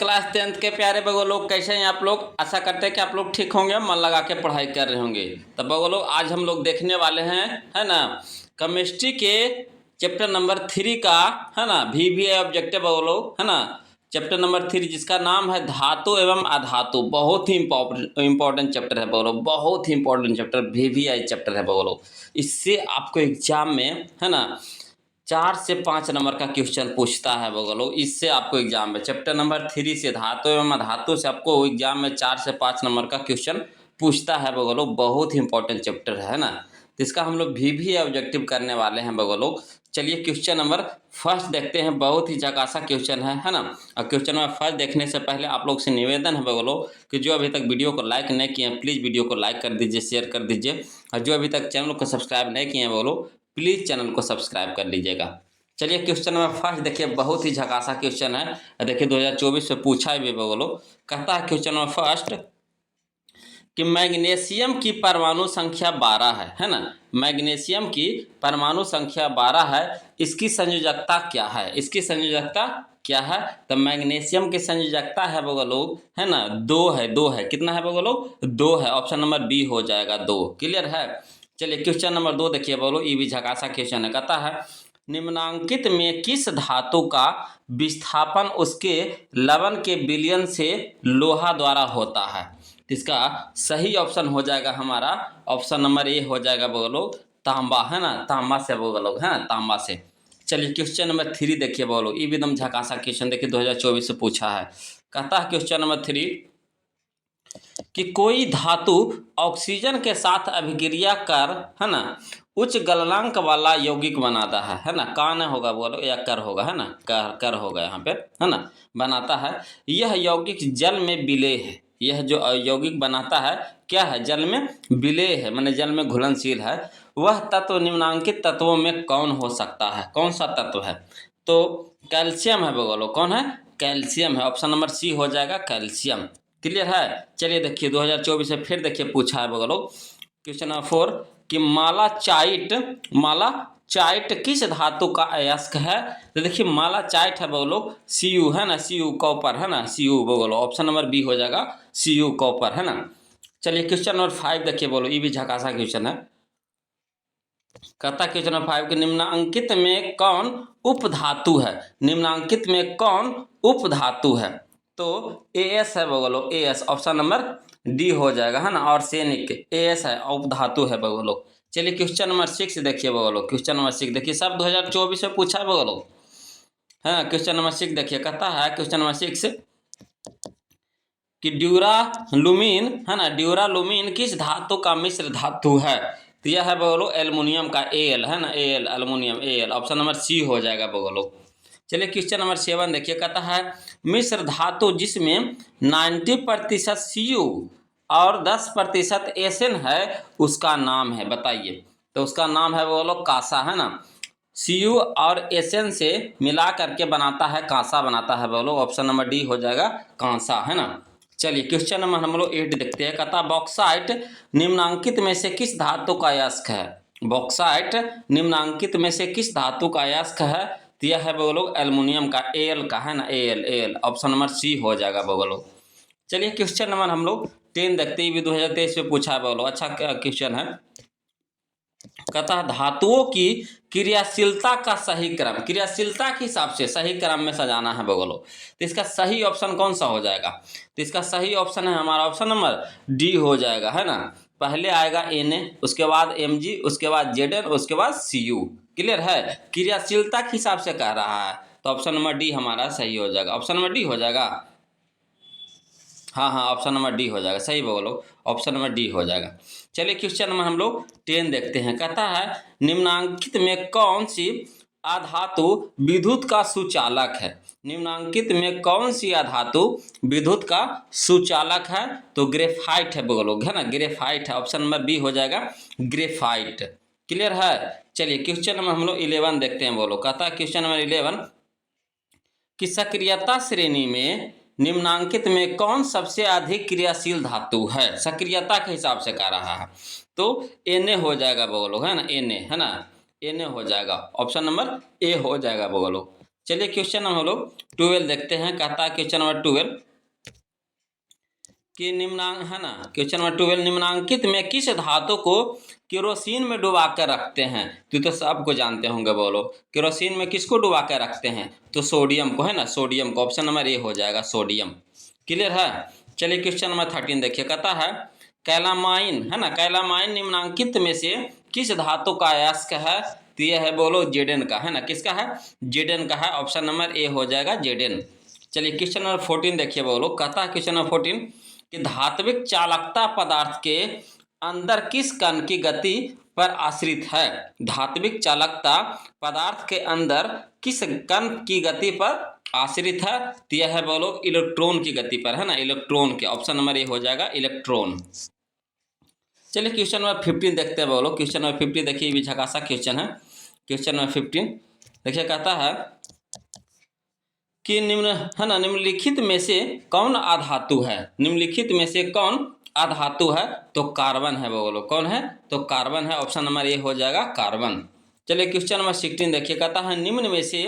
Class 10th के प्यारे बगो लोग, कैसे हैं आप लोग। आशा करते हैं कि आप लोग ठीक होंगे, मन लगा के पढ़ाई कर रहे होंगे। तब बगो लोग, आज हम लोग देखने वाले हैं, है ना, केमिस्ट्री के चैप्टर नंबर 3 का, है ना, VBA ऑब्जेक्टिव बगो लोग, है ना, चैप्टर नंबर 3 जिसका नाम है धातु एवं अधातु। बहुत ही इंपॉर्टेंट चैप्टर है बगो लोग, बहुत ही इंपॉर्टेंट चैप्टर VBA चैप्टर है बगो लोग। इससे आपको एग्जाम में, है ना, 4 से 5 नंबर का क्वेश्चन पूछता है बगलो। इससे आपको एग्जाम में चैप्टर नंबर 3 से धातु एवं अधातु से आपको एग्जाम में 4 से 5 नंबर का क्वेश्चन पूछता है बगलो। बहुत ही इंपॉर्टेंट चैप्टर है ना, तो इसका हम लोग भी ऑब्जेक्टिव करने वाले हैं बगलो। चलिए क्वेश्चन नंबर फर्स्ट देखते हैं। बहुत ही झकासा क्वेश्चन है ना। और क्वेश्चन नंबर फर्स्ट देखने से पहले आप लोग से निवेदन है बगलो कि जो अभी तक वीडियो को लाइक नहीं किए हैं, प्लीज़ वीडियो को लाइक कर दीजिए, शेयर कर दीजिए। और जो अभी तक चैनल को सब्सक्राइब नहीं किए हैं बगलो, प्लीज़ चैनल को सब्सक्राइब कर लीजिएगा। चलिए क्वेश्चन नंबर फर्स्ट देखिए, बहुत ही झकासा क्वेश्चन है। देखिए 2024 में पूछा भी बोलो। कहता है क्वेश्चन नंबर फर्स्ट कि मैग्नीशियम की परमाणु संख्या 12 है ना। मैग्नीशियम की परमाणु संख्या 12 है। इसकी संयोजकता क्या है? इसकी संयोजकता क्या है? तो मैग्नीशियम की संयोजकता है बगलो, है ना, 2 है। 2 है, कितना है बगलो? 2 है। ऑप्शन नंबर बी हो जाएगा 2। क्लियर है। चलिए क्वेश्चन नंबर 2 देखिए बोलो, ये भी झकासा क्वेश्चन है। कहता है निम्नांकित में किस धातु का विस्थापन उसके लवण के विलयन से लोहा द्वारा होता है? इसका सही ऑप्शन हो जाएगा हमारा ऑप्शन नंबर ए हो जाएगा बोलो, तांबा, है ना, तांबा से बोलो, है ना, तांबा से। चलिए क्वेश्चन नंबर 3 देखिए बोलो, ये भी एकदम झकासा क्वेश्चन देखिए 2024 से पूछा है। कहता है क्वेश्चन नंबर 3 कि कोई धातु ऑक्सीजन के साथ अभिक्रिया कर, है ना, उच्च गलनांक वाला यौगिक बनाता है ना। कान होगा बोलो या कर होगा, है ना, कर होगा यहाँ पे, है ना, बनाता है। यह यौगिक जल में विलेय है। यह जो यौगिक बनाता है क्या है? जल में विलेय है, माने जल में घुलनशील है। वह तत्व निम्नांकित तत्वों में कौन हो सकता है? कौन सा तत्व है? तो कैल्शियम है बोलो। कौन है? कैल्शियम है। ऑप्शन नंबर सी हो जाएगा कैल्शियम। क्लियर है। चलिए देखिए 2024 से फिर देखिए पूछा है बगलो क्वेश्चन नंबर 4 कि मालाचाइट किस धातु का अयस्क है? तो देखिए मालाचाइट है बगलो, Cu है ना, Cu कॉपर, है ना, Cu बगलो। ऑप्शन नंबर बी हो जाएगा Cu कॉपर, है ना। चलिए क्वेश्चन नंबर 5 देखिए बोलो, ये भी झकासा क्वेश्चन है। कहता क्वेश्चन नंबर 5 के निम्नांकित में कौन उपधातु है? निम्नांकित में कौन उपधातु है? तो AS है बगलो, AS। ऑप्शन नंबर डी हो जाएगा, है ना, और सैनिक AS है, उपधातु है बगलो। चलिए क्वेश्चन नंबर 6 देखिए बगलो। क्वेश्चन नंबर 6 देखिए, सब 2024 में पूछा है बगलो, है ना। क्वेश्चन नंबर 6 देखिए, कहता है क्वेश्चन नंबर 6 कि ड्यूरालुमीन, है ना, ड्यूरालुमीन किस धातु का मिश्र धातु है? तो यह है बगलो एल्युमिनियम का Al, है ना, Al aluminium Al। Option number C हो जाएगा बगलो। चलिए क्वेश्चन नंबर 7 देखिए, कहता है मिश्र धातु जिसमें 90% Cu और 10% Sn है, उसका नाम है, बताइए। तो उसका नाम है बोलो कांसा, है ना। Cu और Sn से मिला करके बनाता है कांसा, बनाता है बोलो। ऑप्शन नंबर डी हो जाएगा कांसा, है ना। चलिए क्वेश्चन नंबर हम लोग 8 देखते हैं। कहता बॉक्साइट निम्नांकित में से किस धातु का अयस्क है? बॉक्साइट निम्नांकित में से किस धातु का अयस्क है? तो यह है बोलो एल्युमिनियम का Al का, है ना, Al। ऑप्शन नंबर सी हो जाएगा बोलो। चलिए क्वेश्चन नंबर हम लोग 10 देखते ही, भी 2023 में पूछा है बोलो, अच्छा क्वेश्चन है। कहता है धातुओं की क्रियाशीलता का सही क्रम, क्रियाशीलता के हिसाब से सही क्रम में सजाना है बगलो। तो इसका सही ऑप्शन कौन सा हो जाएगा? तो इसका सही ऑप्शन है हमारा ऑप्शन नंबर डी हो जाएगा, है ना। पहले आएगा Na, उसके बाद Mg, उसके बाद Zn, उसके बाद Cu। क्लियर है। क्रियाशीलता के हिसाब से कह रहा है, तो ऑप्शन नंबर डी हमारा सही हो जाएगा। ऑप्शन नंबर डी हो जाएगा, हाँ हाँ, ऑप्शन नंबर डी हो जाएगा, सही बोलो, ऑप्शन नंबर डी हो जाएगा। चलिए क्वेश्चन नंबर हम लोग 10 देखते हैं। कहता है निम्नांकित में कौन सी अधातु विद्युत का सुचालक है? निम्नांकित में कौन सी अधातु विद्युत का सुचालक है? तो ग्रेफाइट है बोलो, है ना, ग्रेफाइट है। ऑप्शन नंबर बी हो जाएगा ग्रेफाइट। क्लियर है। चलिए क्वेश्चन नंबर हम लोग 11 देखते हैं बोलो। कहता है क्वेश्चन नंबर 11 कि सक्रियता श्रेणी में निम्नांकित में कौन सबसे अधिक क्रियाशील धातु है? सक्रियता के हिसाब से कह रहा है, तो Na हो जाएगा बोलो, है ना, Na, है ना, Na हो जाएगा। ऑप्शन नंबर ए हो जाएगा बोलो। चलिए क्वेश्चन हम लोग 12 देखते हैं। कहता है क्वेश्चन नंबर 12 कि निम्नांक है ना, क्वेश्चन नंबर 12 निम्नांकित में किस धातु को केरोसिन में डुबा कर रखते हैं? तो सबको जानते होंगे बोलो, केरोसिन में किसको डुबा कर रखते हैं? तो सोडियम को, है ना, सोडियम को। ऑप्शन नंबर ए हो जाएगा सोडियम। क्लियर है। चलिए क्वेश्चन नंबर 13 देखिए। कहता है कैलामाइन, है ना, कैलामाइन निम्नांकित में से किस धातु का अयस्क है? तो यह है बोलो जेडेन का, है ना, किसका है? जेडेन का है। ऑप्शन नंबर ए हो जाएगा जेडेन। चलिए क्वेश्चन नंबर 14 देखिए बोलो। कहता है क्वेश्चन नंबर 14 कि धात्विक चालकता पदार्थ के अंदर किस कण की गति पर आश्रित है? धात्विक चालकता पदार्थ के अंदर किस कण की गति पर आश्रित है? तो यह है बोलो इलेक्ट्रॉन की गति पर, है ना, इलेक्ट्रॉन के। ऑप्शन नंबर ए हो जाएगा इलेक्ट्रॉन। चलिए क्वेश्चन नंबर 15 देखते हैं बोलो। क्वेश्चन नंबर 15 देखिए, ये भी झकासा क्वेश्चन है। क्वेश्चन नंबर 15 देखिए। कहता है कि निम्न, है ना, निम्नलिखित में से कौन अधातु है? निम्नलिखित में से कौन अधातु है? तो कार्बन है बोलो। कौन है? तो कार्बन है। ऑप्शन नंबर ए हो जाएगा कार्बन। चलिए क्वेश्चन नंबर 16 देखिए। कहता है निम्न में से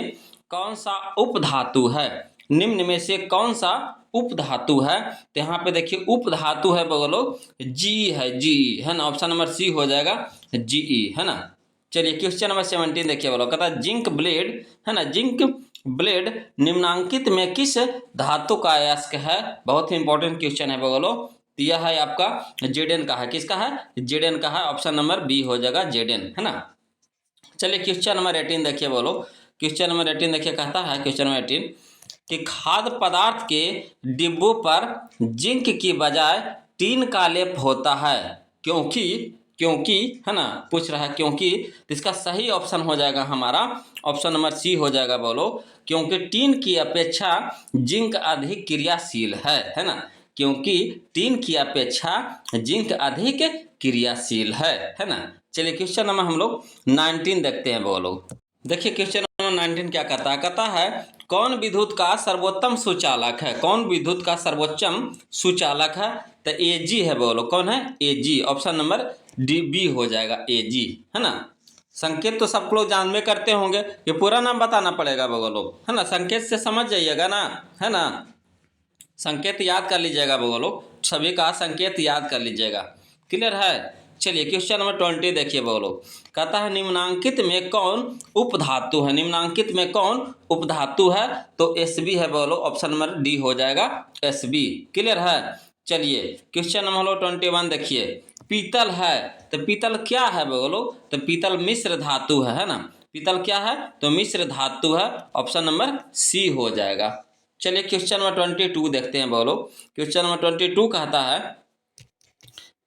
कौन सा उपधातु है? निम्न में से कौन सा उपधातु है? तो यहाँ पे देखिए उपधातु है बोलो जी है, जी, है ना। ऑप्शन नंबर सी हो जाएगा जीई, है ना। चलिए क्वेश्चन नंबर 17 देखिए बोलो। कहता है जिंक ब्लेड, है ना, जिंक ब्लेड निम्नांकित में किस धातु का अयस्क है? बहुत ही इंपॉर्टेंट क्वेश्चन है बोलो। यह है आपका जेडेन का है। किसका है? जेडेन का है। ऑप्शन नंबर बी हो जाएगा जेडेन, है ना। चलिए क्वेश्चन नंबर 18 देखिए बोलो। क्वेश्चन नंबर 18 देखिए। कहता है क्वेश्चन नंबर 18 कि खाद्य पदार्थ के डिब्बों पर जिंक की बजाय टीन का लेप होता है क्योंकि, है ना, पूछ रहा है क्योंकि। तो इसका सही ऑप्शन हो जाएगा हमारा ऑप्शन नंबर सी हो जाएगा बोलो, क्योंकि टीन की अपेक्षा जिंक अधिक क्रियाशील है ना। क्योंकि टीन की अपेक्षा जिंक अधिक क्रियाशील है ना। चलिए क्वेश्चन नंबर हम लोग 19 देखते हैं बोलो। देखिए क्वेश्चन नंबर 19 क्या कहता है? कहता है कौन विद्युत का सर्वोत्तम सुचालक है? कौन विद्युत का सर्वोच्चम सुचालक है? तो एजी है बोलो। कौन है? एजी। ऑप्शन नंबर डी बी हो जाएगा एजी, है ना। संकेत तो सब लोग जानबे करते होंगे, ये पूरा नाम बताना पड़ेगा बोलो, है ना। संकेत से समझ जाइएगा ना, है ना। संकेत याद कर लीजिएगा बोलो, सभी का संकेत याद कर लीजिएगा। क्लियर है। चलिए क्वेश्चन नंबर 20 देखिए बोलो। कहता है निम्नांकित में कौन उपधातु है? निम्नांकित में कौन उपधातु है? तो एसबी है बोलो। ऑप्शन नंबर डी हो जाएगा एसबी। क्लियर है। चलिए क्वेश्चन नंबर 21 देखिए। पीतल है, तो पीतल क्या है बोलो? तो पीतल मिश्र धातु है ना। पीतल क्या है? तो मिश्र धातु है। ऑप्शन नंबर सी हो जाएगा। चलिए क्वेश्चन नंबर 22 देखते हैं बोलो। क्वेश्चन नंबर 22 कहता है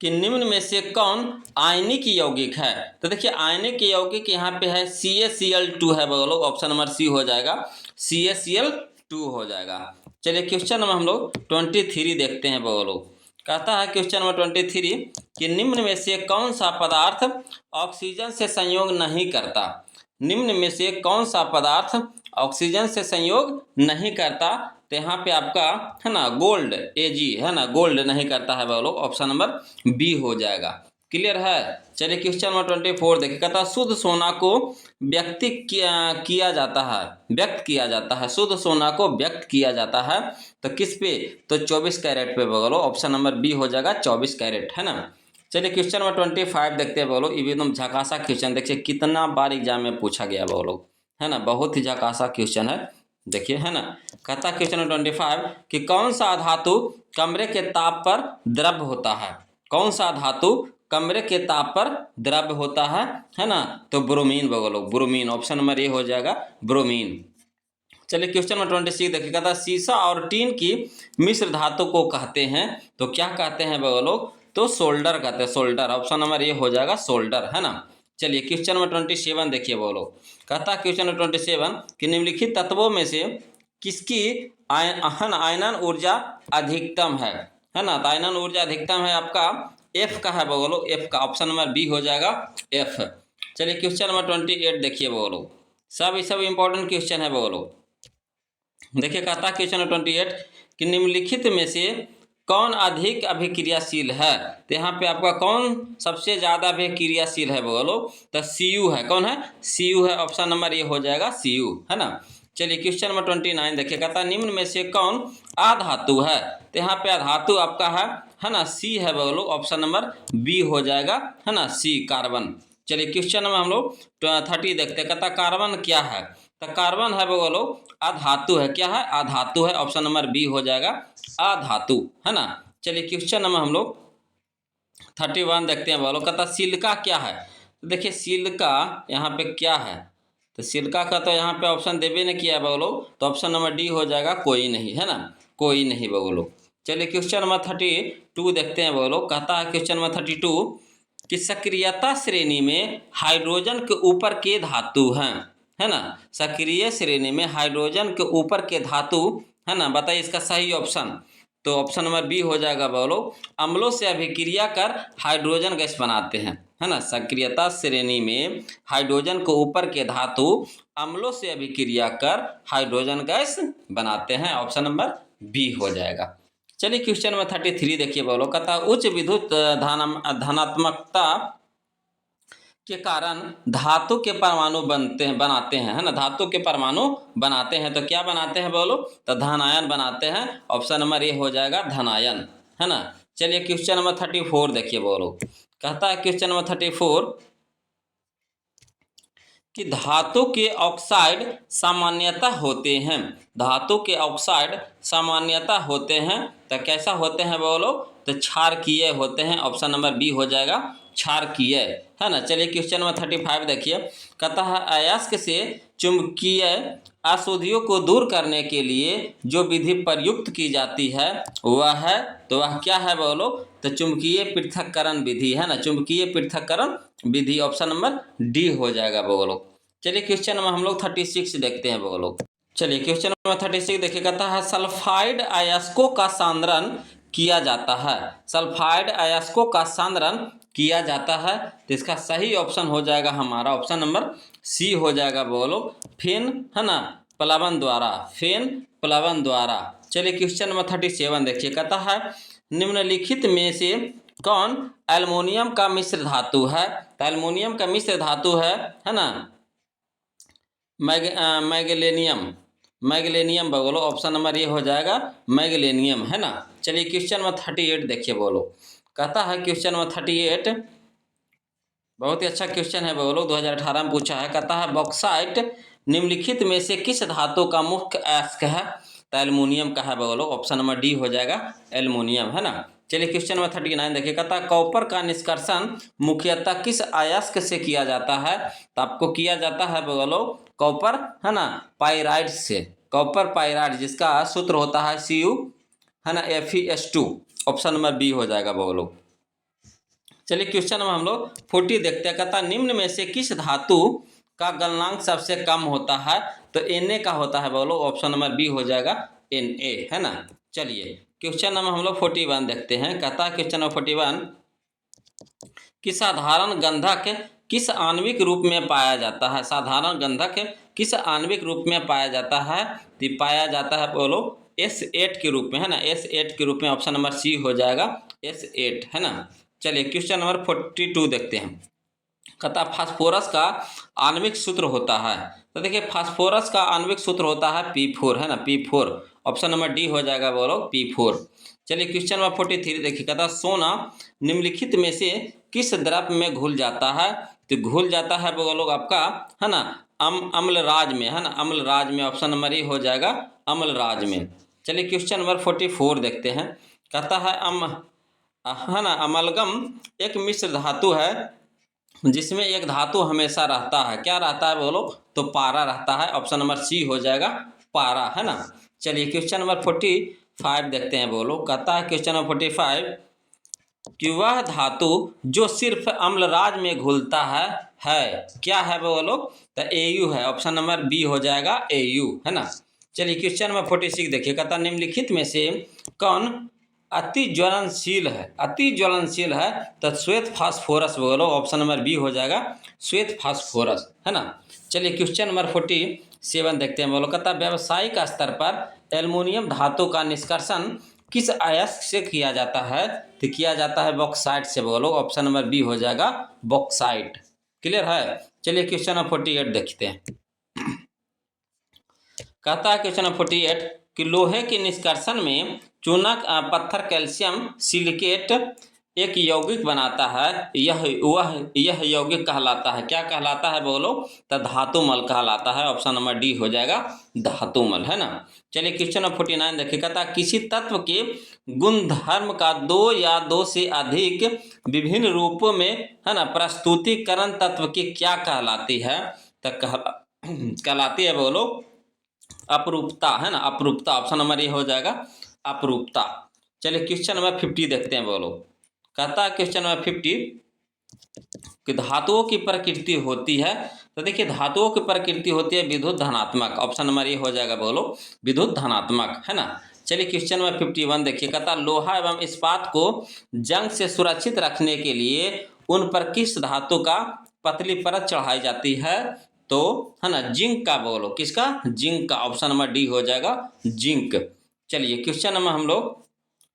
कि निम्न में से कौन आयनिक यौगिक है? तो देखिए आयनिक यौगिक यहाँ पे है CaCl2 है बोलो। ऑप्शन नंबर सी हो जाएगा CaCl2 हो जाएगा। चलिए क्वेश्चन नंबर हम लोग 23 देखते हैं बोलो। कहता है क्वेश्चन नंबर 23 कि निम्न में से कौन सा पदार्थ ऑक्सीजन से संयोग नहीं करता? निम्न में से कौन सा पदार्थ ऑक्सीजन से संयोग नहीं करता? तो यहाँ पे आपका, है ना, गोल्ड, एजी, है ना, गोल्ड नहीं करता है बोलो। ऑप्शन नंबर बी हो जाएगा। क्लियर है। चलिए क्वेश्चन नंबर 24 देखिए। कहता है शुद्ध सोना को व्यक्त किया जाता है, व्यक्त किया जाता है, शुद्ध सोना को व्यक्त किया जाता है तो किस पे? तो 24 कैरेट पे बोलो। ऑप्शन नंबर बी हो जाएगा 24 कैरेट, है ना। चलिए क्वेश्चन नंबर 25 देखते हैं बोलो। ये एकदम झकासा क्वेश्चन, देखिए कितना बार एग्जाम में पूछा गया बोलो, है ना, बहुत ही झकासा क्वेश्चन है। देखिए, है ना। कहता क्वेश्चन नंबर 25 कि कौन सा धातु कमरे के ताप पर द्रव्य होता है? कौन सा धातु कमरे के ताप पर द्रव्य होता है ना। तो ब्रोमीन बोलो, ब्रोमीन। ऑप्शन नंबर ए हो जाएगा ब्रोमीन। चलिए क्वेश्चन नंबर 26 देखिए। कहता शीशा और टीन की मिश्र धातु को कहते हैं तो क्या कहते हैं बोलो? तो सोल्डर कहते हैं, सोल्डर। ऑप्शन नंबर ए हो जाएगा सोल्डर, है ना। चलिए क्वेश्चन नंबर 27 देखिए बोलो। कहता है क्वेश्चन नंबर 27 कि निम्नलिखित तत्वों में से किसकी आयनन ऊर्जा अधिकतम है ना। तो आयनन ऊर्जा अधिकतम है आपका एफ का है बोलो, एफ का। ऑप्शन नंबर बी हो जाएगा एफ। चलिए क्वेश्चन नंबर 28 देखिए बोलो। सब इंपॉर्टेंट क्वेश्चन है बोलो। देखिए कहता है क्वेश्चन नंबर 28 कि निम्नलिखित में से कौन अधिक अभिक्रियाशील है? तो यहाँ पे आपका कौन सबसे ज़्यादा अभिक्रियाशील है बोलो? तो Cu है। कौन है? Cu है। ऑप्शन नंबर ए हो जाएगा Cu, है ना। चलिए क्वेश्चन नंबर 29 देखिए, कहता है निम्न में से कौन अधातु है। तो यहाँ पे अधातु आपका है ना सी है बोलो, ऑप्शन नंबर बी हो जाएगा, है ना सी कार्बन। चलिए क्वेश्चन नंबर हम लोग 30 देखते हैं, कहता कार्बन क्या है। तो कार्बन है बोलो अधातु है, क्या है अधातु है, ऑप्शन नंबर बी हो जाएगा अधातु, है ना। चलिए क्वेश्चन नंबर हम लोग 31 देखते हैं बोलो, कहता सिलिका क्या है। तो देखिए सिलिका यहाँ पे क्या है, तो सिलिका का तो यहाँ पे ऑप्शन देवे नहीं किया बोलो, तो ऑप्शन नंबर डी हो जाएगा कोई नहीं, है ना कोई नहीं बोलो। चलिए क्वेश्चन नंबर 32 देखते हैं बोलो, कहता है क्वेश्चन नंबर 32 कि सक्रियता श्रेणी में हाइड्रोजन के ऊपर के धातु हैं, है ना। सक्रिय श्रेणी में हाइड्रोजन के ऊपर के धातु, है ना, बताइए इसका सही ऑप्शन। तो ऑप्शन नंबर बी हो जाएगा बोलो, अम्लों से अभिक्रिया कर हाइड्रोजन गैस बनाते हैं, है ना। सक्रियता श्रेणी में हाइड्रोजन के ऊपर के धातु अम्लों से अभिक्रिया कर हाइड्रोजन गैस बनाते हैं, ऑप्शन नंबर बी हो जाएगा। चलिए क्वेश्चन नंबर 33 देखिए बोलो, कहता उच्च विद्युत धनात्मकता के कारण धातु के परमाणु बनाते हैं, है ना, धातु के परमाणु बनाते हैं। तो क्या बनाते हैं बोलो, तो धनायन बनाते हैं, ऑप्शन नंबर ए हो जाएगा धनायन, है ना। चलिए क्वेश्चन नंबर 34 देखिए बोलो, कहता है क्वेश्चन नंबर 34 कि धातु के ऑक्साइड सामान्यतः होते हैं। धातु के ऑक्साइड सामान्यतः होते हैं, तो कैसा होते हैं बोलो, तो क्षारकीय होते हैं, ऑप्शन नंबर बी हो जाएगा क्षारकीय, है ना। चलिए क्वेश्चन नंबर 35 देखिए, कहता है अयस्क से चुंबकीय अशुद्धियों को दूर करने के लिए जो विधि प्रयुक्त की जाती है वह है, तो वह क्या है बोलो, तो चुंबकीय पृथक्करण विधि, है ना, चुंबकीय पृथक्करण विधि, ऑप्शन नंबर डी हो जाएगा बोलो। चलिए क्वेश्चन नंबर हम लोग 36 देखते हैं बोलो। चलिए क्वेश्चन नंबर 36 देखिए, कहता है सल्फाइड अयस्कों का सांद्रण किया जाता है। सल्फाइड अयस्कों का सांद्रण किया जाता है, तो इसका सही ऑप्शन हो जाएगा हमारा ऑप्शन नंबर सी हो जाएगा बोलो, फेन, है ना, प्लवन द्वारा, फेन प्लवन द्वारा। चलिए क्वेश्चन नंबर 37 देखिए, कहता है निम्नलिखित में से कौन एल्युमिनियम का मिश्र धातु है। तो एल्युमिनियम का मिश्र धातु है ना मैगलेनियम, मैगलेनियम बोलो, ऑप्शन नंबर ये हो जाएगा मैगलेनियम, है ना। चलिए क्वेश्चन नंबर 38 देखिए बोलो, कहता है क्वेश्चन नंबर 38 बहुत ही अच्छा क्वेश्चन है बोलो, 2018 में पूछा है। कहता है बॉक्साइट निम्नलिखित में से किस धातु का मुख्य अयस्क है। तो एल्युमिनियम का है बोलो, ऑप्शन नंबर डी हो जाएगा एल्युमिनियम, है ना। चलिए क्वेश्चन नंबर 39 देखिए, कहता है कॉपर का निष्कर्षण मुख्यतः किस अयस्क से किया जाता है। तो आपको किया जाता है बोलो कॉपर, है ना, पाइराइड से, कॉपर पाइराइड जिसका सूत्र होता है Cu, है ना, Fe2, ऑप्शन नंबर बी हो जाएगा बोलो। चलिए क्वेश्चन नंबर हम लोग 40 देखते हैं, कहता निम्न में से किस धातु का गलनांक सबसे कम होता है। तो Na का होता है बोलो, ऑप्शन नंबर बी हो जाएगा Na, है ना। चलिए क्वेश्चन नंबर हम लोग 41 देखते हैं, कहता है क्वेश्चन नंबर 41 कि साधारण गंधक किस आणविक रूप में पाया जाता है। साधारण गंधक किस आणविक रूप में पाया जाता है। तो पाया जाता है बोलो S8 के रूप में, है ना, S8 के रूप में, ऑप्शन नंबर सी हो जाएगा S8, है ना। चलिए क्वेश्चन नंबर 42 देखते हैं, कहता फास्फोरस का आणविक सूत्र होता है। तो देखिए फास्फोरस का आणविक सूत्र होता है P4, है ना, P4, ऑप्शन नंबर डी हो जाएगा बोलो P4। चलिए क्वेश्चन नंबर 43 देखिए, कहता सोना निम्नलिखित में से किस द्रव में घुल जाता है। तो घुल जाता है बोलो आपका, है ना, अम्लराज में, है ना, अम्लराज में, ऑप्शन नंबर ए हो जाएगा अम्लराज में। चलिए क्वेश्चन नंबर 44 देखते हैं, कहता है है ना अमलगम एक मिश्र धातु है जिसमें एक धातु हमेशा रहता है, क्या रहता है बोलो, तो पारा रहता है, ऑप्शन नंबर सी हो जाएगा पारा, है ना। चलिए क्वेश्चन नंबर 45 देखते हैं बोलो, कहता है क्वेश्चन नंबर 45 कि वह धातु जो सिर्फ अम्लराज में घुलता है क्या है बोलो, तो Au है, ऑप्शन नंबर बी हो जाएगा Au, है ना। चलिए क्वेश्चन नंबर 46 देखिए, कहता निम्नलिखित में से कौन अति ज्वलनशील है। अति ज्वलनशील है तो श्वेत फास्फोरस बोलो, ऑप्शन नंबर बी हो जाएगा श्वेत फास्फोरस, है ना। चलिए क्वेश्चन नंबर 47 देखते हैं बोलो, कहता व्यावसायिक स्तर पर एल्युमिनियम धातु का निष्कर्षण किस अयस्क से किया जाता है। तो किया जाता है बॉक्साइट से बोलो, ऑप्शन नंबर बी हो जाएगा बॉक्साइट, क्लियर है। चलिए क्वेश्चन नंबर 48 देखते हैं, कहता है क्वेश्चन नंबर 48 कि लोहे के निष्कर्षण में चूना पत्थर कैल्शियम सिलिकेट एक यौगिक बनाता है, यह यौगिक कहलाता है, क्या कहलाता है बोलो? तो धातुमल कहलाता है। ऑप्शन नंबर डी हो जाएगा धातुमल, है ना। चलिए क्वेश्चन नंबर 49 देखिए, कहता है किसी तत्व के गुणधर्म का दो या दो से अधिक विभिन्न रूपों में, है ना, प्रस्तुतिकरण तत्व की क्या कहलाती है? तो कहलाती है बोलो अपरूपता, है ना, अपरूपता। ऑप्शन नंबर ए हो जाएगा अपरूपता। चलिए क्वेश्चन नंबर 50 देखते हैं बोलो। कहता है क्वेश्चन नंबर 50 कि धातुओं की प्रकृति होती है, तो देखिए धातुओं की प्रकृति होती है विद्युत धनात्मक। ऑप्शन नंबर ए हो जाएगा बोलो विद्युत धनात्मक, है ना। चलिए क्वेश्चन नंबर 51 देखिए, कहता लोहा एवं इस्पात को जंग से सुरक्षित रखने के लिए उन पर किस धातु का पतली परत चढ़ाई जाती है? तो है ना जिंक का बोलो, किसका? जिंक का। ऑप्शन नंबर डी हो जाएगा जिंक। चलिए क्वेश्चन नंबर हम लोग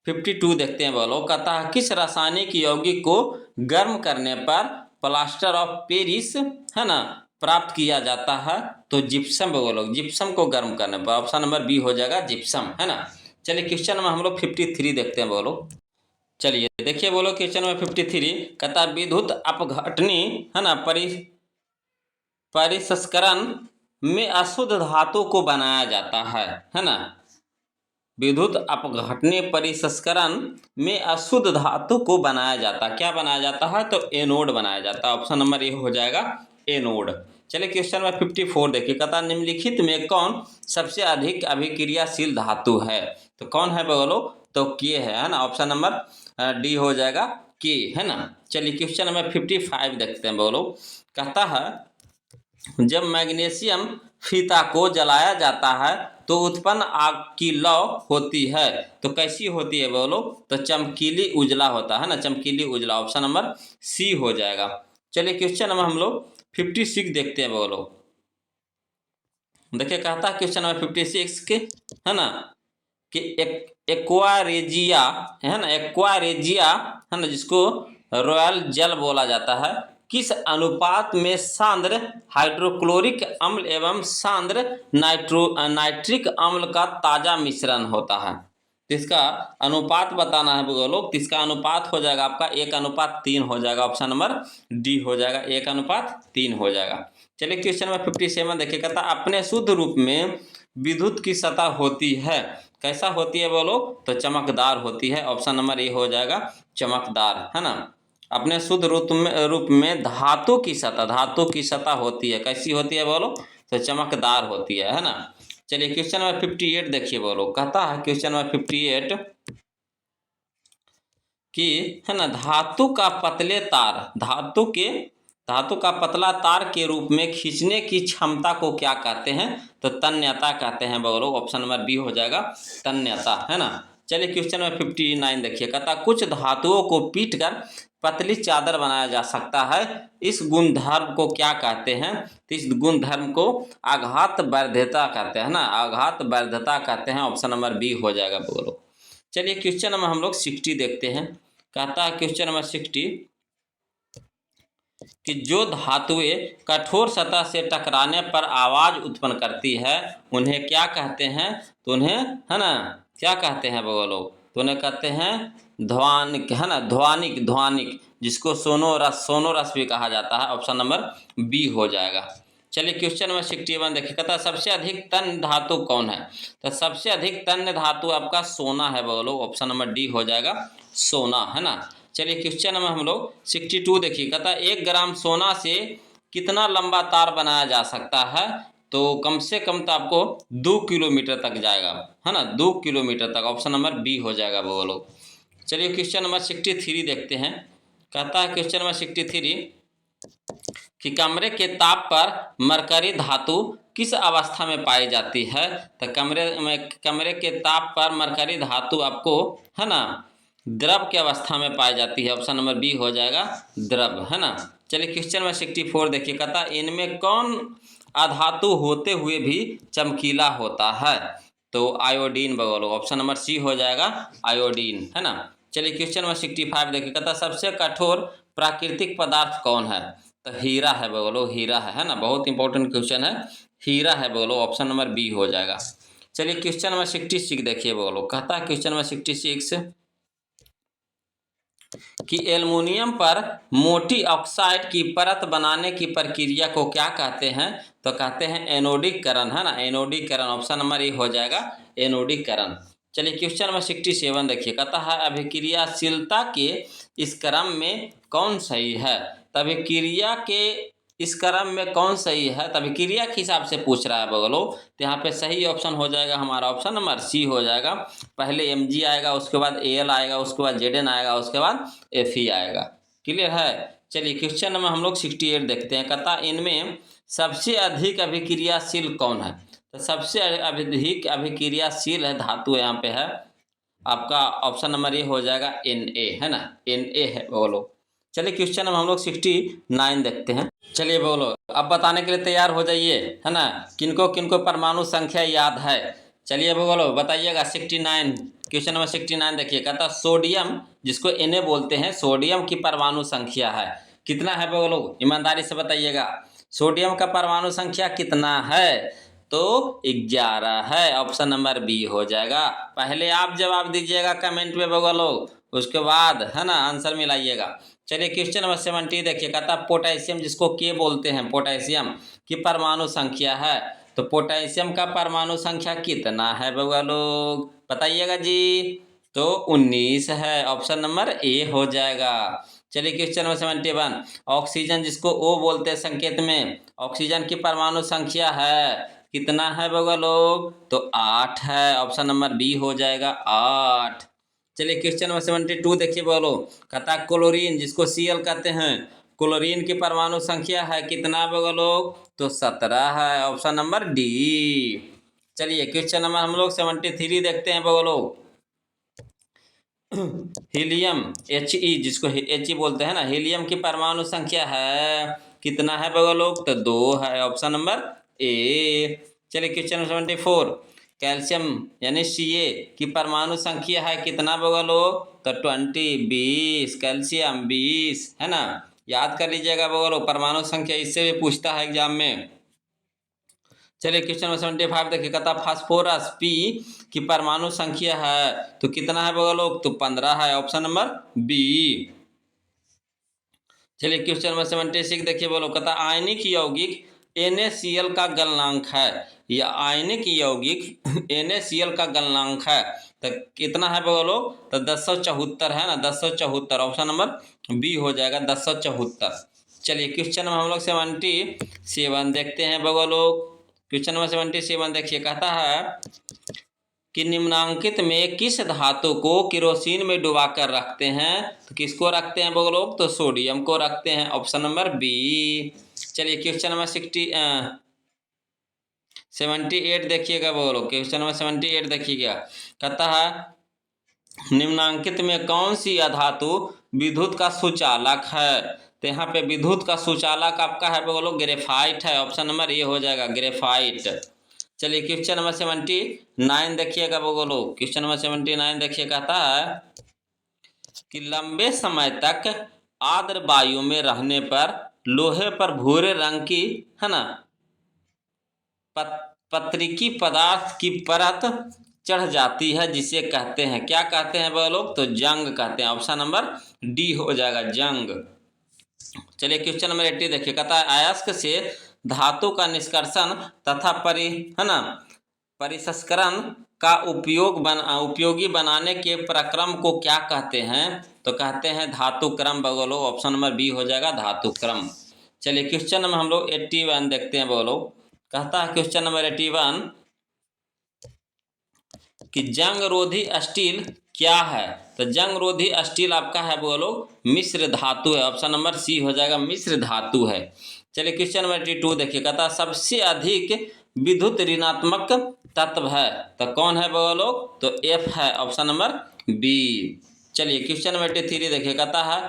52 देखते हैं बोलो। कहता है किस रासायनिक यौगिक को गर्म करने पर प्लास्टर ऑफ पेरिस, है ना, प्राप्त किया जाता है? तो जिप्सम बोलो, जिप्सम को गर्म करने पर। ऑप्शन नंबर बी हो जाएगा जिप्सम, है ना। चलिए क्वेश्चन नंबर हम लोग 53 देखते हैं बोलो। चलिए देखिए बोलो क्वेश्चन नंबर 53 कहता विद्युत अपघटनी, है ना, परिसंस्करण में अशुद्ध धातु को बनाया जाता है ना। विद्युत अपघटनी परिसंस्करण में अशुद्ध धातु को बनाया जाता है, क्या बनाया जाता है? तो एनोड बनाया जाता है। ऑप्शन नंबर ए हो जाएगा एनोड। चलिए क्वेश्चन नंबर 54 देखिए, कहता निम्नलिखित में कौन सबसे अधिक अभिक्रियाशील धातु है? तो कौन है बोलो? तो के है ना। ऑप्शन नंबर डी हो जाएगा के, है ना। चलिए क्वेश्चन नंबर 55 देखते हैं बोलो। कहता है जब मैग्नीशियम फीता को जलाया जाता है तो उत्पन्न आग की लौ होती है, तो कैसी होती है बोलो? तो चमकीली उजला होता है ना, चमकीली उजला। ऑप्शन नंबर सी हो जाएगा। चलिए क्वेश्चन नंबर हम लोग 56 देखते हैं बोलो। देखिए कहता है क्वेश्चन नंबर 56 के, है ना, कि एक्वारेजिया, है ना, एक्वारेजिया, है ना, जिसको रॉयल जेल बोला जाता है, किस अनुपात में सांद्र हाइड्रोक्लोरिक अम्ल एवं सांद्र नाइट्रिक अम्ल का ताजा मिश्रण होता है? तो इसका अनुपात बताना है बोलो। तो इसका अनुपात हो जाएगा आपका 1:3 हो जाएगा। ऑप्शन नंबर डी हो जाएगा 1:3 हो जाएगा। चलिए क्वेश्चन नंबर 57 देखिए, कहता अपने शुद्ध रूप में विद्युत की सतह होती है, कैसा होती है बोलो? तो चमकदार होती है। ऑप्शन नंबर ए हो जाएगा चमकदार, है ना। अपने शुद्ध रूप में धातु की सतह होती है, कैसी होती है बोलो? तो चमकदार होती है ना। चलिए क्वेश्चन नंबर 58 देखिए बोलो। कहता है क्वेश्चन नंबर 58 कि, है ना, धातु का पतले तार, धातु का पतला तार के रूप में खींचने की क्षमता को क्या कहते हैं? तो तन्यता कहते हैं बोलो। ऑप्शन नंबर बी हो जाएगा तन्यता, है ना। चलिए क्वेश्चन नंबर 59 देखिए, कहता कुछ धातुओं को पीटकर पतली चादर बनाया जा सकता है, इस गुणधर्म को क्या कहते हैं? तो इस गुणधर्म को आघात वैधता कहते हैं ना, आघात वैधता कहते हैं। ऑप्शन नंबर बी हो जाएगा बोलो। चलिए क्वेश्चन नंबर हम लोग 60 देखते हैं। कहता है क्वेश्चन नंबर 60 कि जो धातुएं कठोर सतह से टकराने पर आवाज उत्पन्न करती है उन्हें क्या कहते हैं? तो उन्हें, है ना, क्या कहते हैं बोलो? तो उन्हें कहते हैं ध्वनिक, है ना, ध्वनिक, जिसको सोनोरस भी कहा जाता है। ऑप्शन नंबर बी हो जाएगा। चलिए क्वेश्चन नंबर 61 देखिए, कहता सबसे अधिक तन्य धातु कौन है? तो सबसे अधिक तन्य धातु आपका सोना है बोलो। ऑप्शन नंबर डी हो जाएगा सोना, है ना। चलिए क्वेश्चन नंबर हम लोग 62 देखिए, कहता 1 ग्राम सोना से कितना लंबा तार बनाया जा सकता है? तो कम से कम तो आपको 2 किलोमीटर तक जाएगा, है ना, 2 किलोमीटर तक। ऑप्शन नंबर बी हो जाएगा बोलो। चलिए क्वेश्चन नंबर 63 देखते हैं। कहता है क्वेश्चन नंबर 63 कि कमरे के ताप पर मरकरी धातु किस अवस्था में पाई जाती है? तो कमरे के ताप पर मरकरी धातु आपको, है ना, द्रव की अवस्था में पाई जाती है। ऑप्शन नंबर बी हो जाएगा द्रव, है ना। चलिए क्वेश्चन नंबर 64 देखिए, कहता इनमें कौन अधातु होते हुए भी चमकीला होता है? तो आयोडीन बोलो। ऑप्शन नंबर सी हो जाएगा आयोडीन, है ना। चलिए क्वेश्चन नंबर 65 देखिए, कहता सबसे कठोर प्राकृतिक पदार्थ कौन है? तो हीरा है बोलो, हीरा है ना। बहुत इंपॉर्टेंट क्वेश्चन है, हीरा है बोलो, ऑप्शन नंबर बी हो जाएगा। चलिए क्वेश्चन नंबर 66 देखिए बोलो, कहता है क्वेश्चन नंबर 66 कि एल्युमिनियम पर मोटी ऑक्साइड की परत बनाने की प्रक्रिया को क्या कहते हैं? तो कहते हैं एनोडीकरण, है ना, एनोडीकरण, ऑप्शन नंबर ए हो जाएगा, एनोडीकरण। चलिए क्वेश्चन नंबर 67 देखिए, कहता है अभिक्रियाशीलता के इस क्रम में कौन सही है? तो अभिक्रिया के इस क्रम में कौन सही है? तो अभिक्रिया के हिसाब से पूछ रहा है बगलो, तो यहाँ पे सही ऑप्शन हो जाएगा हमारा ऑप्शन नंबर सी हो जाएगा। पहले Mg आएगा, उसके बाद Al आएगा, उसके बाद Zn आएगा, उसके बाद Fe आएगा। क्लियर है? चलिए क्वेश्चन नंबर हम लोग 68 देखते हैं, कहता इनमें सबसे अधिक अभिक्रियाशील कौन है? तो सबसे अधिक अभिक्रियाशील है धातु यहाँ पे है आपका ऑप्शन नंबर ए हो जाएगा Na, है ना, Na है बोलो। चलिए क्वेश्चन नंबर हम लोग 69 देखते हैं। चलिए बोलो, अब बताने के लिए तैयार हो जाइए, है ना, किनको किनको परमाणु संख्या याद है? चलिए बोलो बताइएगा। 69 क्वेश्चन नंबर 69 देखिए, कहता सोडियम जिसको Na बोलते हैं, सोडियम की परमाणु संख्या है कितना है बोलो, ईमानदारी से बताइएगा, सोडियम का परमाणु संख्या कितना है? तो 11 है, ऑप्शन नंबर बी हो जाएगा। पहले आप जवाब दीजिएगा कमेंट में बोलो, उसके बाद है ना आंसर मिलाइएगा। चलिए क्वेश्चन नंबर 70 देखिए, कहता पोटेशियम जिसको के बोलते हैं, पोटेशियम की परमाणु संख्या है, तो पोटेशियम का परमाणु संख्या कितना है बउआ लोग, बताइएगा जी? तो 19 है, ऑप्शन नंबर ए हो जाएगा। चलिए क्वेश्चन नंबर 71, ऑक्सीजन जिसको ओ बोलते हैं संकेत में, ऑक्सीजन की परमाणु संख्या है कितना है बउआ लोग? तो 8 है, ऑप्शन नंबर बी हो जाएगा, 8। चलिए क्वेश्चन नंबर 72 देखिए बोलो, कहता क्लोरीन जिसको Cl कहते हैं, क्लोरीन की परमाणु संख्या है कितना बउआ लोग? तो 17 है, ऑप्शन नंबर डी। चलिए क्वेश्चन नंबर हम लोग 73 देखते हैं बउआ लोग, हीलियम He जिसको He बोलते हैं ना, हीलियम की परमाणु संख्या है कितना है बउआ लोग? तो 2 है, ऑप्शन नंबर ए। चलिए क्वेश्चन नंबर 74, कैल्शियम यानी Ca की परमाणु संख्या है कितना बउआ लोग? तो 20, 20, कैल्शियम 20, है ना, याद कर लीजिएगा बउआ लोग, परमाणु संख्या इससे भी पूछता है एग्जाम में। चलिए क्वेश्चन नंबर 75 देखिए, कहता फास्फोरस P की परमाणु संख्या है तो कितना है बउआ लोग? तो 15 है, ऑप्शन नंबर बी। चलिए क्वेश्चन नंबर 76 देखिए बोलो, कहता आयनिक यौगिक NaCl का गलनांक है, या आयनिक यौगिक NaCl का गलनांक है तो कितना है बउआ लोग? तो 1074 है ना, 1074, ऑप्शन नंबर बी हो जाएगा, 1074। चलिए क्वेश्चन नंबर हम लोग 77 देखते हैं बउआ लोग, क्वेश्चन नंबर 77 देखिए, कहता है कि निम्नांकित में किस धातु को केरोसिन में डुबा कर रखते हैं? तो किसको रखते हैं बउआ लोग? तो सोडियम को रखते हैं, ऑप्शन नंबर बी। चलिए क्वेश्चन नंबर 78 देखिएगा बउआ लोग, क्वेश्चन नंबर 78 देखिएगा, कहता है निम्नांकित में कौन सी अधातु विद्युत का सुचालक है? तो यहाँ पे विद्युत का सुचालक आपका है बउआ लोग ग्रेफाइट है, ऑप्शन नंबर ए हो जाएगा, ग्रेफाइट। चलिए क्वेश्चन नंबर 79 देखिएगा बउआ लोग, क्वेश्चन नंबर 79 देखिए, कहता है कि लंबे समय तक आर्द्र वायु में रहने पर लोहे पर भूरे रंग की, है ना, पत्रिकी पदार्थ की परत चढ़ जाती है जिसे कहते हैं, क्या कहते हैं बउआ लोग? तो जंग कहते हैं, ऑप्शन नंबर डी हो जाएगा, जंग। चलिए क्वेश्चन नंबर 80 देखिए, कहता है अयस्क से धातु का निष्कर्षण तथा परिसंस्करण का उपयोगी बनाने के प्रक्रम को क्या कहते हैं? तो कहते हैं धातु क्रम बउआ लोग, ऑप्शन नंबर बी हो जाएगा, धातु क्रम। चलिए क्वेश्चन नंबर हम लोग 81 देखते हैं बउआ लोग, कहता है क्वेश्चन नंबर 81 कि जंग रोधी स्टील क्या है? तो जंग रोधी स्टील आपका है बउआ लोग मिश्र धातु है, ऑप्शन नंबर सी हो जाएगा, मिश्र धातु है। चलिए क्वेश्चन नंबर 82 देखिए, कहता सबसे अधिक विद्युत ऋणात्मक तत्व है तो कौन है बउआ लोग? तो एफ है, ऑप्शन नंबर बी। चलिए क्वेश्चन नंबर 83 देखिए, कहता है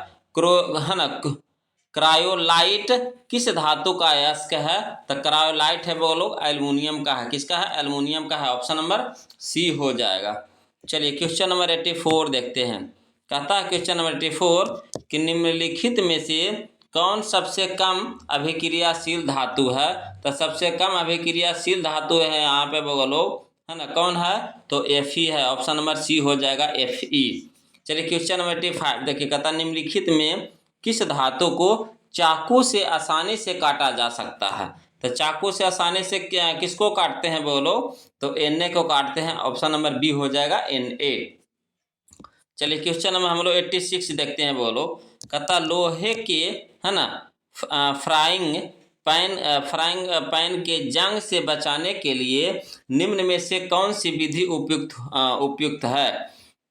क्रायोलाइट किस धातु का अयस्क है? तो क्रायोलाइट है बउआ लोग एल्युमिनियम का है, किसका है? एल्युमिनियम का है, ऑप्शन नंबर सी हो जाएगा। चलिए क्वेश्चन नंबर 84 देखते हैं, कहता है क्वेश्चन नंबर 84 कि निम्नलिखित में से कौन सबसे कम अभिक्रियाशील धातु है? तो सबसे कम अभिक्रियाशील धातु है यहाँ पे बोलो, है ना, कौन है? तो Fe है। ऑप्शन नंबर सी हो जाएगा Fe। चलिए क्वेश्चन नंबर 85 देखिए, कहता निम्नलिखित में किस धातु को चाकू से आसानी से काटा जा सकता है? तो चाकू से आसानी से किसको काटते हैं बोलो? तो Na को काटते हैं। ऑप्शन नंबर बी हो जाएगा Na। चलिए क्वेश्चन नंबर हम लोग 86 देखते हैं बोलो, कहता लोहे के, है ना, फ्राइंग पैन के जंग से बचाने के लिए निम्न में से कौन सी विधि उपयुक्त है?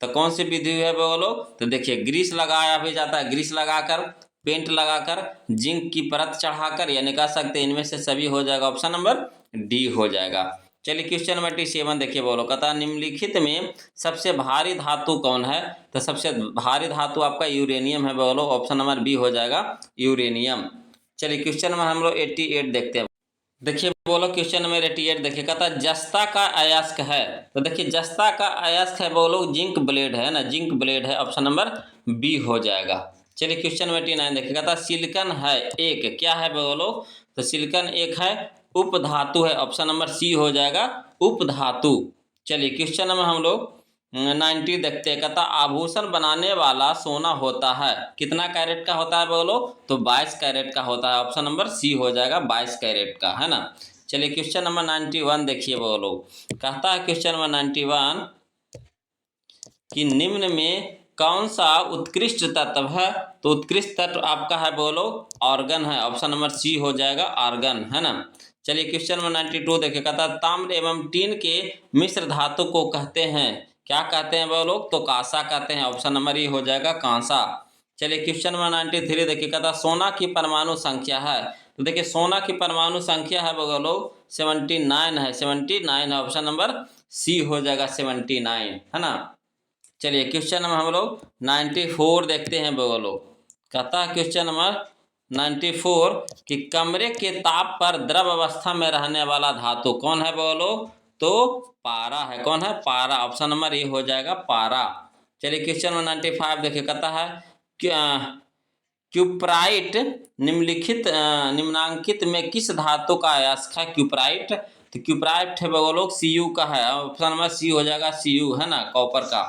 तो कौन सी विधि है बोलो? तो देखिए, ग्रीस लगाया भी जाता है, ग्रीस लगाकर, पेंट लगाकर, जिंक की परत चढ़ाकर, यानी कह सकते हैं इनमें से सभी हो जाएगा। ऑप्शन नंबर डी हो जाएगा। चलिए क्वेश्चन नंबर 87 देखिए बोलो, कहता निम्नलिखित में सबसे भारी धातु कौन है? तो सबसे भारी धातु आपका यूरेनियम है बोलो। ऑप्शन नंबर बी हो जाएगा यूरेनियम। चलिए क्वेश्चन नंबर हम लोग 88 देखते हैं। देखिए बोलो क्वेश्चन नंबर 88 देखिए, कहता जस्ता का अयस्क है? तो देखिए जस्ता का अयस्क है बोलो जिंक ब्लेड है ना, जिंक ब्लेड है। ऑप्शन नंबर बी हो जाएगा। चलिए क्वेश्चन नंबर 89 देखिए, कहता सिलिकॉन है एक, क्या है बोलो? तो सिलिकॉन एक है उपधातु है। ऑप्शन नंबर सी हो जाएगा उपधातु। चलिए क्वेश्चन नंबर हम लोग 90 देखते हैं, कहता आभूषण बनाने वाला सोना होता है, कितना कैरेट का होता है बोलो? तो 22 कैरेट का होता है। ऑप्शन नंबर सी हो जाएगा 22 कैरेट का, है ना। चलिए क्वेश्चन नंबर 91 देखिए बोलो, कहता है क्वेश्चन नंबर 91 कि निम्न में कौन सा उत्कृष्ट तत्व है? तो उत्कृष्ट तत्व आपका है बोलो ऑर्गन है। ऑप्शन नंबर सी हो जाएगा आर्गन, है ना। चलिए क्वेश्चन नंबर 92 देखिए, कहता ताम्र एवं टीन के मिश्र धातु को कहते हैं, क्या कहते हैं वो लोग? तो कांसा कहते हैं। ऑप्शन नंबर ए हो जाएगा कांसा। चलिए क्वेश्चन नंबर 93 देखिए, कहता सोना की परमाणु संख्या है? तो देखिए सोना की परमाणु संख्या है वो लोग 79 है, 79 है। ऑप्शन नंबर सी हो जाएगा 79, है ना। चलिए क्वेश्चन नंबर हम लोग 94 देखते हैं वो लोग, कहता है क्वेश्चन नंबर 94 कि कमरे के ताप पर द्रव अवस्था में रहने वाला धातु कौन है बोलो? तो पारा है। कौन है? पारा। ऑप्शन नंबर ए हो जाएगा पारा। चलिए क्वेश्चन नंबर 95 देखिए, कहता है क्यूप्राइट निम्नांकित में किस धातु का अयस्क है? क्यूप्राइट, तो क्यूप्राइट है बोलो Cu का है। ऑप्शन नंबर सी हो जाएगा Cu, है ना, कॉपर का।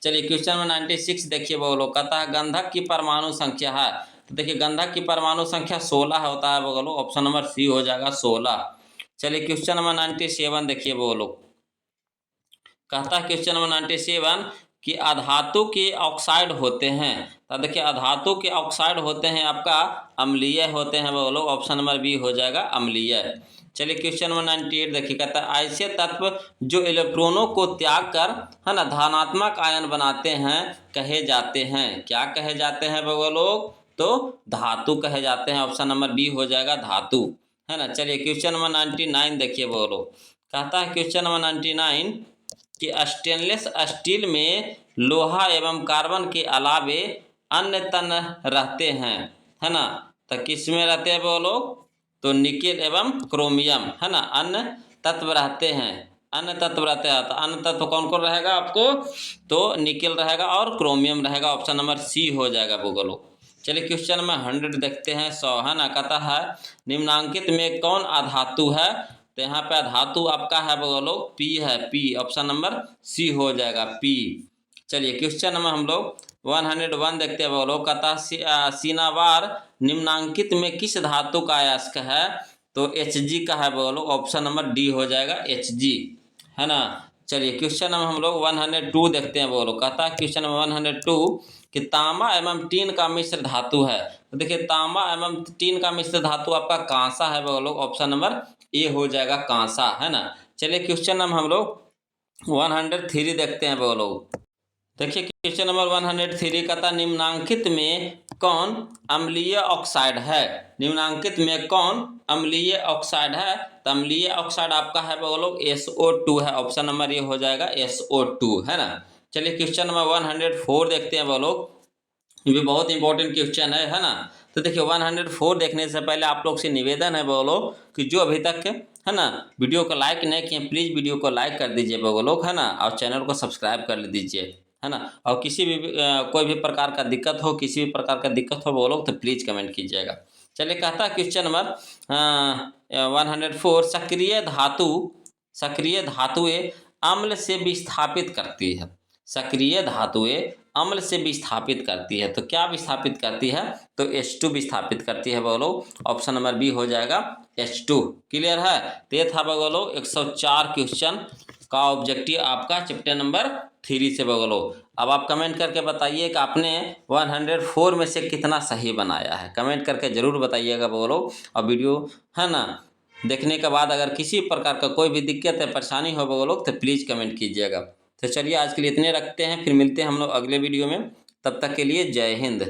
चलिए क्वेश्चन नंबर 96 देखिए बोलो, कहता है गंधक की परमाणु संख्या है? तो देखिए गंधक की परमाणु संख्या 16 होता है बोलो। ऑप्शन नंबर सी हो जाएगा 16। चलिए क्वेश्चन नंबर 97 देखिए बोलो, कहता है क्वेश्चन नंबर 97 कि अधातु के ऑक्साइड होते हैं? तो देखिए अधातु के ऑक्साइड होते हैं आपका अम्लीय होते हैं बोलो। ऑप्शन नंबर बी हो जाएगा अम्लीय। चलिए क्वेश्चन नंबर 98 देखिए, कहता है ऐसे तत्व जो इलेक्ट्रॉनों को त्याग कर, है ना, धनात्मक आयन बनाते हैं कहे जाते हैं, क्या कहे जाते हैं वो लोग? तो धातु कहे जाते हैं। ऑप्शन नंबर बी हो जाएगा धातु, है ना। चलिए क्वेश्चन नंबर 99 देखिए बोलो, कहता है क्वेश्चन नंबर 99 कि स्टेनलेस स्टील में लोहा एवं कार्बन के अलावे अन्य तन रहते हैं, है ना। तो किस में रहते हैं बोलो? तो निकेल एवं क्रोमियम, है ना, अन्य तत्व रहते हैं, अन्य तत्व रहते हैं। तो अन्य तत्व कौन कौन रहेगा आपको? तो निकेल रहेगा और क्रोमियम रहेगा। ऑप्शन नंबर सी हो जाएगा बोलो। चलिए क्वेश्चन में 100 देखते हैं 100, है ना, कहता है निम्नांकित में कौन अधातु है? तो यहाँ पे धातु आपका है बोलो पी है, पी। ऑप्शन नंबर सी हो जाएगा पी। चलिए क्वेश्चन नंबर हम लोग 101 देखते हैं बोलो, कहता सीनावार निम्नांकित में किस धातु का अयस्क है? तो Hg का है बोलो। ऑप्शन नंबर डी हो जाएगा Hg, है ना। चलिए क्वेश्चन नंबर हम लोग 102 देखते हैं बोलो, कहता है क्वेश्चन नंबर 102 कि तांबा एवं टीन का मिश्र धातु है? तो देखिए तांबा एवं टीन का मिश्र धातु आपका कांसा है बोलो। ऑप्शन नंबर ए हो जाएगा कांसा, है ना। चलिए क्वेश्चन नंबर हम लोग 103 देखते हैं बोलो, देखिए क्वेश्चन नंबर 103 कहता निम्नांकित में कौन अम्लीय ऑक्साइड है? निम्नांकित में कौन अम्लीय ऑक्साइड है? तो अम्लीय ऑक्साइड आपका है बोलो SO2 है। ऑप्शन नंबर ये हो जाएगा SO2, है ना। चलिए क्वेश्चन नंबर 104 देखते हैं बोलो, ये भी बहुत इंपॉर्टेंट क्वेश्चन है ना। तो देखिए 104 देखने से पहले आप लोग से निवेदन है बोलो कि जो अभी तक, है ना, वीडियो को लाइक नहीं किए प्लीज़ वीडियो को लाइक कर दीजिए बोलो, है ना, और चैनल को सब्सक्राइब कर दीजिए, है ना। और किसी भी कोई भी प्रकार का दिक्कत हो, किसी भी प्रकार का दिक्कत हो वो लोग तो प्लीज़ कमेंट कीजिएगा। चलिए कहता है क्वेश्चन नंबर 104, सक्रिय धातुएं अम्ल से विस्थापित करती है। सक्रिय धातुएं अम्ल से विस्थापित करती है, तो क्या विस्थापित करती है? तो H2 विस्थापित करती है बोलो। ऑप्शन नंबर बी हो जाएगा H2। क्लियर है? तो ये था बोलो 104 क्वेश्चन का ऑब्जेक्टिव आपका चैप्टर नंबर 3 से बोलो। अब आप कमेंट करके बताइए कि आपने 104 में से कितना सही बनाया है, कमेंट करके ज़रूर बताइएगा बोलो। और वीडियो है ना देखने के बाद अगर किसी प्रकार का कोई भी दिक्कत है, परेशानी हो बोलो तो प्लीज़ कमेंट कीजिएगा। तो चलिए आज के लिए इतने रखते हैं, फिर मिलते हैं हम लोग अगले वीडियो में। तब तक के लिए जय हिंद।